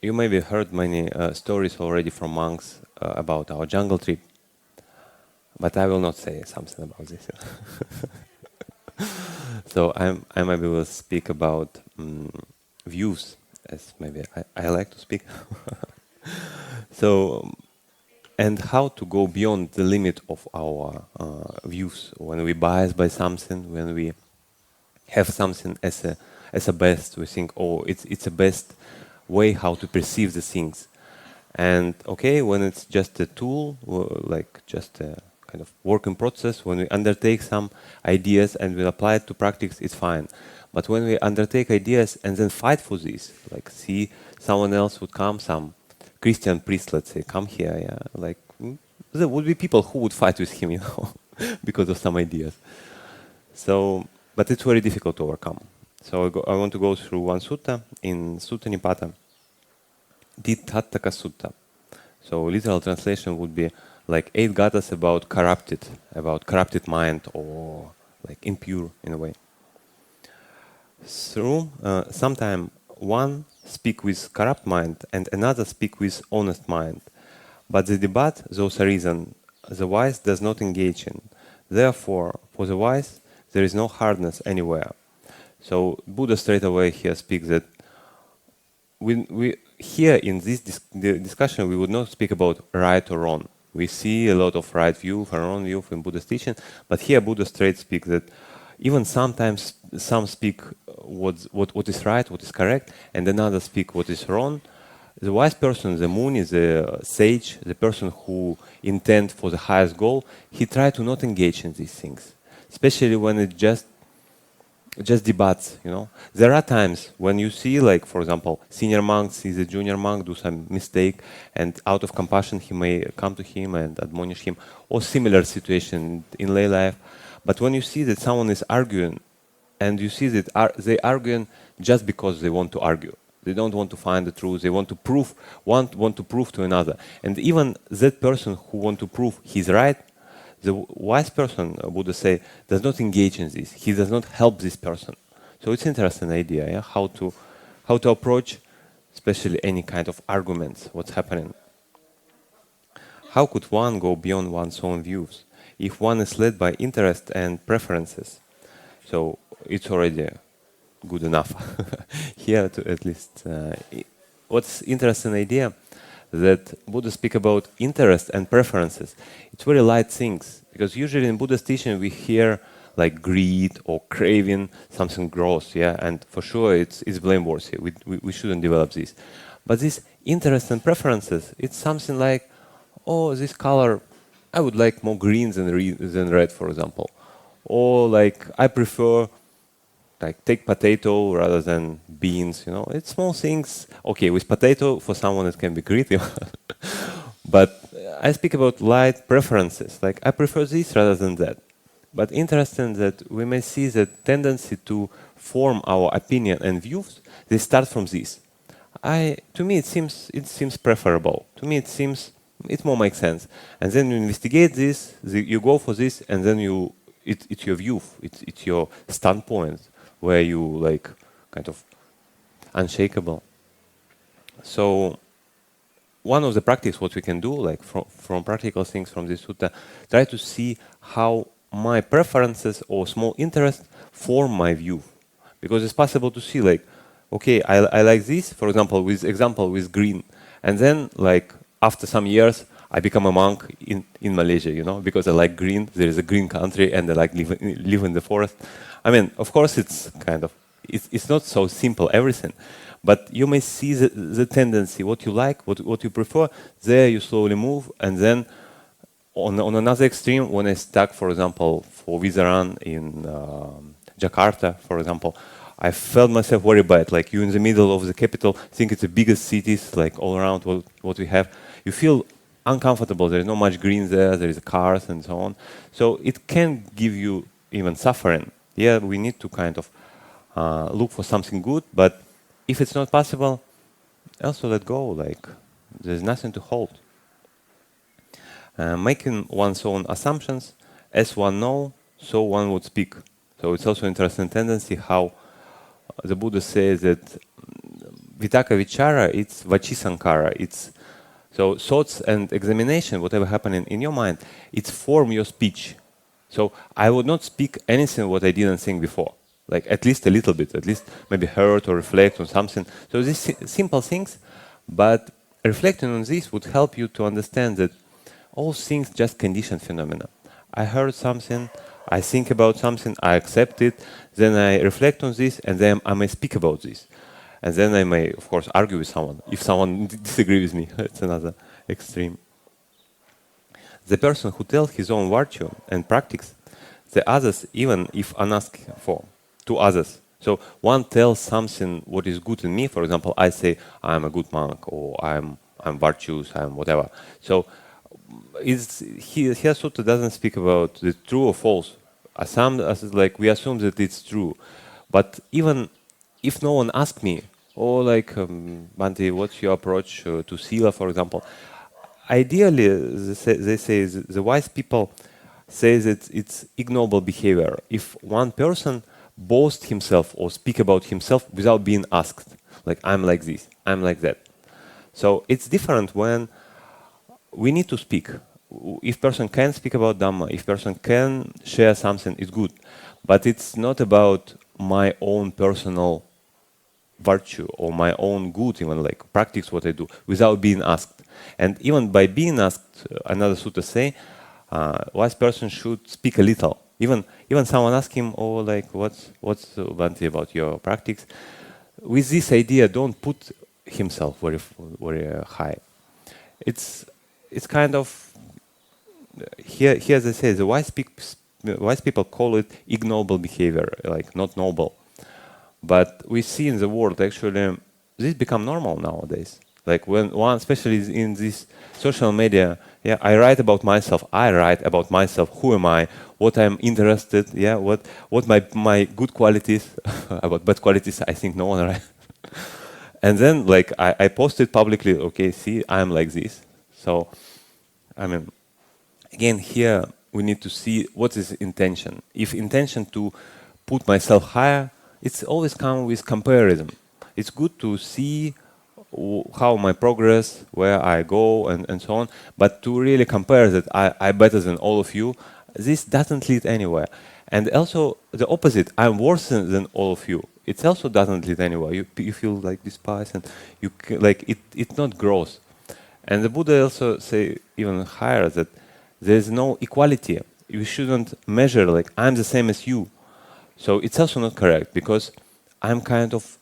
you maybe heard many stories already from monks about our jungle trip, but I will not say something about this. So I maybe will speak about views, as maybe I like to speak. So, and how to go beyond the limit of our views when we bias by something, when we have something as a best, we think, oh, it's a best way how to perceive the things. And okay, when it's just a tool, like just a kind of working process, when we undertake some ideas and we apply it to practice, it's fine. But when we undertake ideas and then fight for this, like see someone else would come, some Christian priest, let's say, come here, yeah, like there would be people who would fight with him, because of some ideas. So, but it's very difficult to overcome. So I want to go through one sutta in Sutta Nipata, duṭṭh'aṭṭhaka sutta. So literal translation would be like 8 gathas about corrupted mind, or like impure in a way. Through sometime one speak with corrupt mind and another speak with honest mind, but the debate those are reason the wise does not engage in. Therefore, for the wise there is no hardness anywhere. So Buddha straight away here speaks that we here in this discussion we would not speak about right or wrong. We see a lot of right view or wrong view in Buddha's teaching, but here Buddha straight speaks that even sometimes some speak what is right, what is correct, and another speak what is wrong. The wise person, the Muni, the sage, the person who intend for the highest goal, he try to not engage in these things, especially when it just debates, There are times when you see, like, for example, senior monk sees a junior monk do some mistake, and out of compassion he may come to him and admonish him, or similar situation in lay life. But when you see that someone is arguing, and you see that they arguing just because they want to argue, they don't want to find the truth, they want to prove to another. And even that person who want to prove he's right, the wise person, Buddha say, does not engage in this. He does not help this person. So it's an interesting idea, yeah? How to approach, especially any kind of arguments, what's happening. How could one go beyond one's own views if one is led by interest and preferences? So it's already good enough here, to at least. What's interesting idea that Buddha speak about interest and preferences. It's very light things, because usually in Buddha's teaching we hear like greed or craving something gross, yeah, and for sure it's blameworthy. We shouldn't develop this. But this interest and preferences, it's something like, oh, this color, I would like more green than red, for example, or like I prefer like take potato rather than beans, It's small things. Okay, with potato, for someone it can be greedy. But I speak about light preferences, like I prefer this rather than that. But interesting that we may see the tendency to form our opinion and views, they start from this. To me it seems preferable. To me it more makes sense. And then you investigate this, you go for this, and then it's your view, it's your standpoint, where you like kind of unshakable. So one of the practice what we can do, like from practical things from this sutta, try to see how my preferences or small interest form my view. Because it's possible to see like, okay, I like this, for example, with green, and then like after some years I become a monk in Malaysia, because I like green, there is a green country, and I like live in the forest. I mean, of course, it's not so simple, everything. But you may see the tendency, what you like, what you prefer, there you slowly move, and then on another extreme, when I stuck, for example, for visa run in Jakarta, for example, I felt myself very bad, like you in the middle of the capital, think it's the biggest cities, like all around what we have. You feel uncomfortable, there is not much green there is cars and so on. So it can give you even suffering. Yeah, we need to kind of look for something good, but if it's not possible, also let go, like there's nothing to hold. Making one's own assumptions, as one know, so one would speak. So it's also an interesting tendency how the Buddha says that Vitaka Vichara, it's Vachi Sankara. It's so thoughts and examination, whatever happening in your mind, it's form your speech. So I would not speak anything what I didn't think before, like at least a little bit, at least maybe hurt or reflect on something. So these simple things, but reflecting on this would help you to understand that all things just conditioned phenomena. I heard something, I think about something, I accept it, then I reflect on this, and then I may speak about this. And then I may, of course, argue with someone. If someone disagrees with me, it's another extreme. The person who tells his own virtue and practice, the others, even if unasked for, to others. So one tells something what is good in me. For example, I say I'm a good monk, or I'm virtuous, I'm whatever. So here sutta doesn't speak about the true or false. Like we assume that it's true, but even if no one asks me, or like Bhante, what's your approach to sila, for example? Ideally, they say the wise people say that it's ignoble behavior if one person boasts himself or speak about himself without being asked, like I'm like this, I'm like that. So it's different when we need to speak. If person can speak about Dhamma, if person can share something, it's good. But it's not about my own personal virtue or my own good, even like practice what I do without being asked. And even by being asked, another sutta say, wise person should speak a little. Even someone ask him, oh, like what's Bhante about your practice? With this idea, don't put himself very high. It's kind of here they say the wise people call it ignoble behavior, like not noble. But we see in the world actually this become normal nowadays. Like when one, especially in this social media, yeah, I write about myself. Who am I? What I'm interested? Yeah, what my good qualities? About bad qualities, I think no one, right? And then like I post it publicly. Okay, see, I'm like this. So, I mean, again, here we need to see what is intention. If intention to put myself higher, it's always come with comparison. It's good to see how my progress, where I go, and so on. But to really compare that I'm better than all of you, this doesn't lead anywhere. And also the opposite, I'm worse than all of you. It also doesn't lead anywhere. You feel like despised, and it not grows. And the Buddha also say even higher that there's no equality. You shouldn't measure like I'm the same as you. So it's also not correct because I'm kind of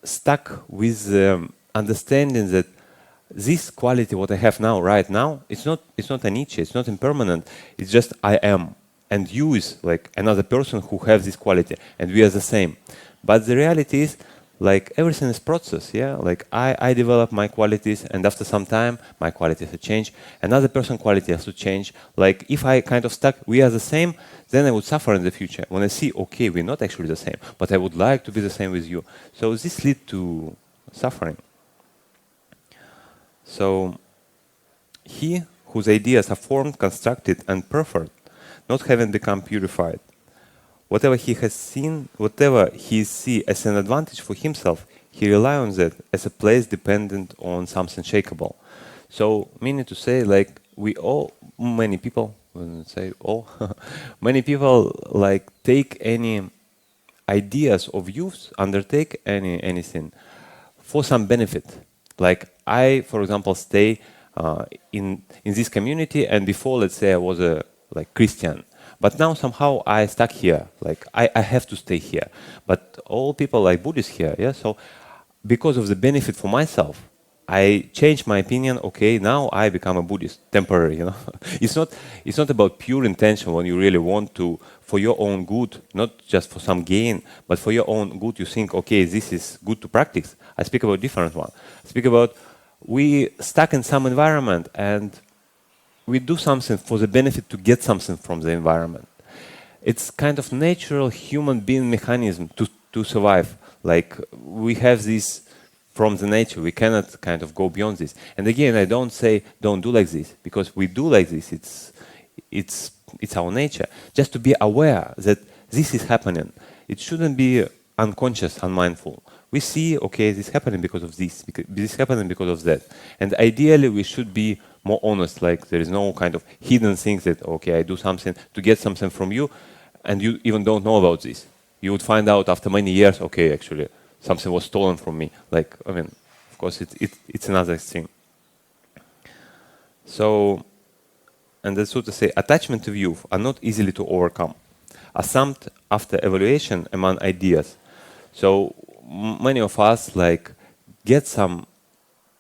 stuck with the understanding that this quality, what I have now, right now, it's not anicca, it's not impermanent. It's just I am, and you is like another person who has this quality, and we are the same. But the reality is, like everything is process, yeah. Like I develop my qualities, and after some time, my qualities have changed. Another person quality has to change. Like if I kind of stuck, we are the same, then I would suffer in the future. When I see, okay, we're not actually the same, but I would like to be the same with you. So this leads to suffering. So he whose ideas are formed, constructed, and preferred, not having become purified, whatever he has seen, whatever he sees as an advantage for himself, he relies on that as a place dependent on something shakable. So, meaning to say, like we all, many people, when I say all, many people like take any ideas of youth, undertake anything for some benefit. Like I, for example, stay in this community, and before, let's say, I was a like Christian. But now somehow I stuck here, like I have to stay here. But all people like Buddhists here, yeah. So because of the benefit for myself, I changed my opinion. Okay, now I become a Buddhist, temporary. You know, it's not about pure intention when you really want to for your own good, not just for some gain, but for your own good. You think, okay, this is good to practice. I speak about different one. I speak about we stuck in some environment and we do something for the benefit to get something from the environment. It's kind of natural human being mechanism to survive. Like we have this from the nature. We cannot kind of go beyond this. And again, I don't say don't do like this because we do like this. It's our nature. Just to be aware that this is happening. It shouldn't be unconscious, unmindful. we see, okay, this happening because of this happening because of that. And ideally, we should be more honest, like there is no kind of hidden things that, okay, I do something to get something from you, and you even don't know about this. You would find out after many years, okay, actually, something was stolen from me. Like, I mean, of course, it's another thing. So, and the sutta say, attachment to view are not easily to overcome, assumed after evaluation among ideas. So many of us like get some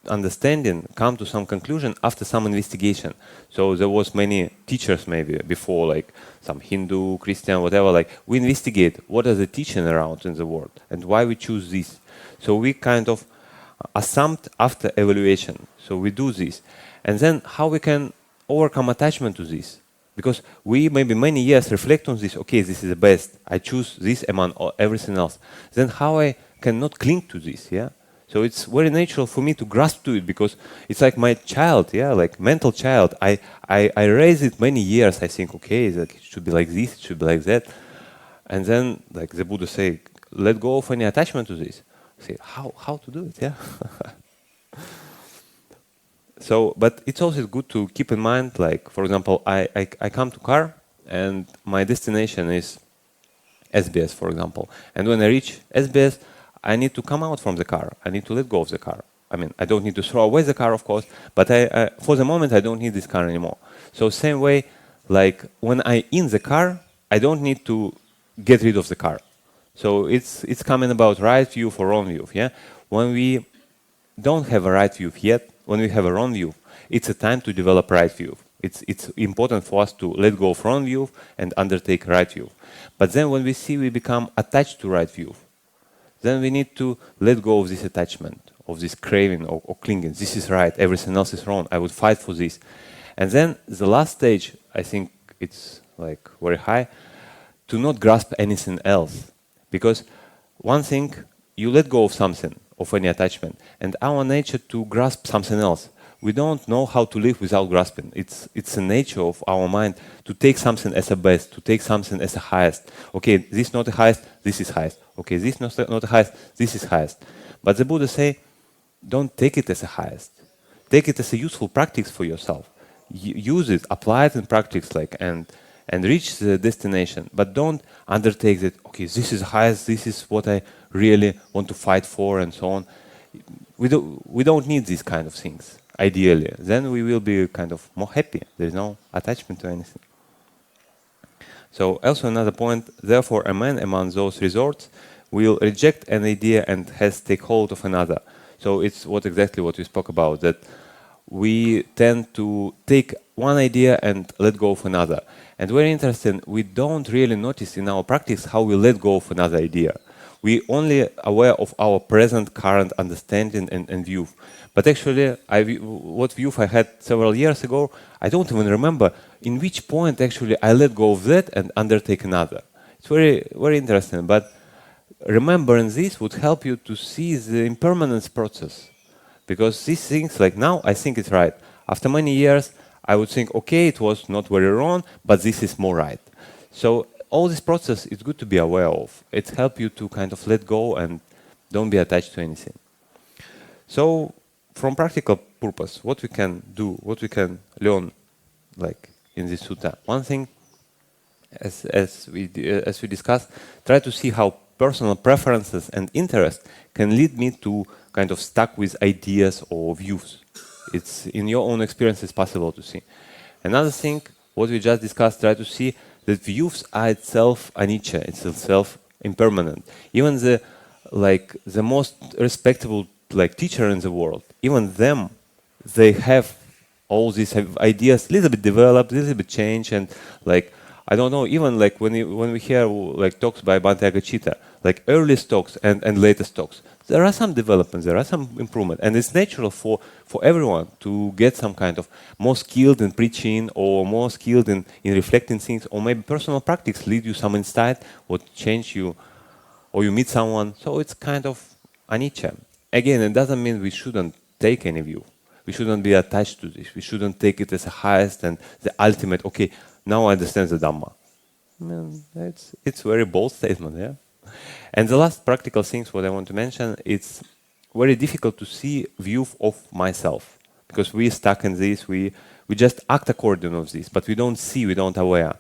understanding, come to some conclusion after some investigation. So there was many teachers maybe before, like some Hindu, Christian, whatever, like we investigate what are the teaching around in the world and why we choose this. So we kind of assumed after evaluation. So we do this. And then how we can overcome attachment to this? Because we maybe many years reflect on this, okay, this is the best, I choose this among everything else. Then how I cannot cling to this, yeah? So it's very natural for me to grasp to it because it's like my child, yeah, like mental child. I raise it many years. I think, okay, it should be like this, it should be like that. And then, like the Buddha say, let go of any attachment to this. Say, how to do it, yeah? So, but it's also good to keep in mind, like, for example, I come to car and my destination is SBS, for example. And when I reach SBS, I need to come out from the car. I need to let go of the car. I mean, I don't need to throw away the car, of course, but for the moment, I don't need this car anymore. So same way, like when I in the car, I don't need to get rid of the car. So it's coming about right view for wrong view, yeah? When we don't have a right view yet, when we have a wrong view, it's a time to develop right view. It's important for us to let go of wrong view and undertake right view. But then when we see we become attached to right view, then we need to let go of this attachment, of this craving or clinging. This is right, everything else is wrong. I would fight for this. And then the last stage, I think it's like very high, to not grasp anything else. Because one thing, you let go of something, of any attachment, and our nature to grasp something else. We don't know how to live without grasping. It's the nature of our mind to take something as a best, to take something as a highest. Okay, this is not the highest, this is highest. Okay, this is not the highest, this is highest. But the Buddha say, don't take it as a highest. Take it as a useful practice for yourself. Use it, apply it in practice, like and reach the destination. But don't undertake that. Okay, this is highest. This is what I really want to fight for, and so on. We don't need these kind of things. Ideally, then we will be kind of more happy. There is no attachment to anything. So also another point, therefore a man among those resorts will reject an idea and has take hold of another. So it's exactly what we spoke about, that we tend to take one idea and let go of another. And very interesting, we don't really notice in our practice how we let go of another idea. We only aware of our present, current understanding and view. But actually, what view I had several years ago, I don't even remember in which point actually I let go of that and undertake another. It's very, very interesting. But remembering this would help you to see the impermanence process. Because these things, like now, I think it's right. After many years, I would think, okay, it was not very wrong, but this is more right. So all this process is good to be aware of. It helps you to kind of let go and don't be attached to anything. So from practical purpose, what we can do, what we can learn, like in this sutta. One thing, as we discussed, try to see how personal preferences and interests can lead me to kind of stuck with ideas or views. It's in your own experience, it's possible to see. Another thing, what we just discussed, try to see that views are itself anicca, it's itself impermanent. Even the most respectable teacher in the world, even them, they have all these ideas, little bit developed, little bit changed, and I don't know, even when we hear talks by Bhante Devamitta, earliest talks and latest talks, there are some developments, there are some improvement, and it's natural for everyone to get some kind of more skilled in preaching or more skilled in reflecting things, or maybe personal practice lead you some insight, what change you, or you meet someone. So it's kind of anicca. Again, it doesn't mean we shouldn't take any view. We shouldn't be attached to this. We shouldn't take it as the highest and the ultimate. Okay, now I understand the Dhamma. I mean, it's a very bold statement, yeah. And the last practical things what I want to mention, it's very difficult to see view of myself, because we stuck in this, we just act according of this, but we don't see, we don't aware.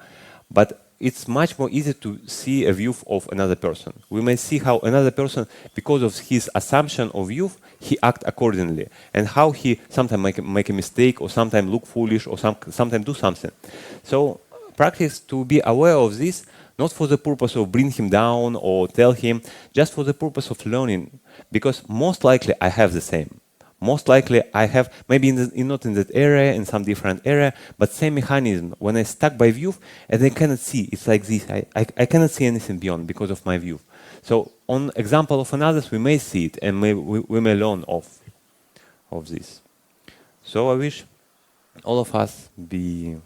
But it's much more easy to see a view of another person. We may see how another person, because of his assumption of view, he act accordingly, and how he sometimes make a mistake, or sometimes look foolish, or sometimes do something. So practice to be aware of this, not for the purpose of bring him down or tell him, just for the purpose of learning, because most likely I have the same. Most likely I have, maybe not in that area, in some different area, but same mechanism. When I stuck by view and I cannot see, it's like this, I cannot see anything beyond because of my view. So on example of others, we may see it, and we may learn of this. So I wish all of us be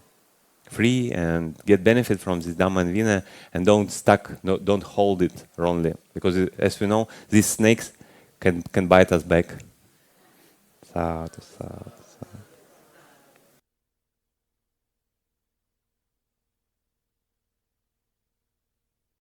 free and get benefit from this Dhamma and Vinaya, and don't hold it wrongly, because as we know, these snakes can bite us back. Sadhu, sadhu, sadhu.